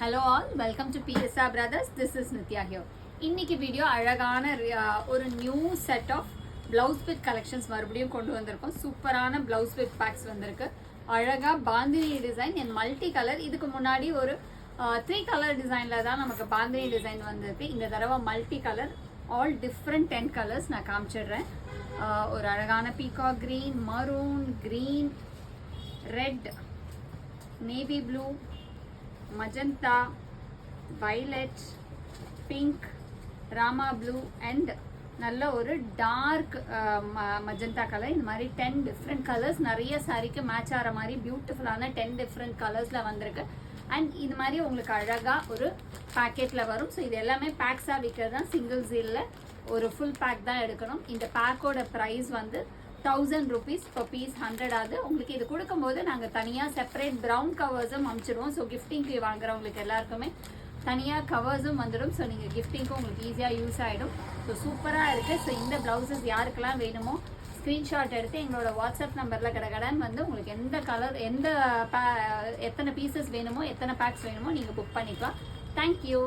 Hello all, welcome to PSR Brothers. This is Nitya here. இன்னைக்கு video அழகான ஒரு new set of blouse bit collections மறுபடியும் கொண்டு வந்திருக்கோம். சூப்பரான பிளவுஸ் பிட் பேக்ஸ் வந்திருக்கு. அழகா bandhani design and multi colour. இதுக்கு முன்னாடி ஒரு 3 கலர் டிசைன்ல தான் நமக்கு பாந்தினி டிசைன் வந்திருக்கு. இந்த தடவை multi colour, all different 10 colours நான் காமிச்சிடுறேன். ஒரு அழகான peacock green, maroon green, red, navy blue, magenta, violet, pink, rama blue and நல்ல ஒரு டார்க் மஜந்தா கலர். இந்த மாதிரி 10 டிஃப்ரெண்ட் கலர்ஸ் நிறைய சாரிக்கு மேட்ச் ஆகிற மாதிரி பியூட்டிஃபுல்லான 10 டிஃப்ரெண்ட் கலர்ஸில் வந்திருக்கு. அண்ட் இது மாதிரி உங்களுக்கு அழகாக ஒரு பேக்கெட்டில் வரும். ஸோ இது எல்லாமே பேக்ஸாக விற்கிறது தான், சிங்கிள் ஜீலில் ஒரு ஃபுல் பேக் தான் எடுக்கணும். இந்த பேக்கோட ப்ரைஸ் வந்து 1000 rupees per piece, 100 ஆகுது. உங்களுக்கு இது கொடுக்கும்போது நாங்கள் தனியாக செப்பரேட் ப்ரௌன் கவர்ஸும் அனுப்பிச்சிடுவோம். ஸோ கிஃப்டிங்க்கு வாங்குறவங்களுக்கு எல்லாருக்குமே தனியாக கவர்ஸும் வந்துடும். ஸோ நீங்கள் கிஃப்டிங்க்கும் உங்களுக்கு ஈஸியாக யூஸ் ஆகிடும். ஸோ சூப்பராக இருக்குது. ஸோ இந்த ப்ளவுசஸ் யாருக்கெல்லாம் வேணுமோ ஸ்க்ரீன்ஷாட் எடுத்து எங்களோட வாட்ஸ்அப் நம்பரில் கடகடன் வந்து உங்களுக்கு எந்த கலர், எத்தனை பீசஸ் வேணுமோ, எத்தனை பேக்ஸ் வேணுமோ நீங்கள் புக் பண்ணிக்கலாம். தேங்க்யூ.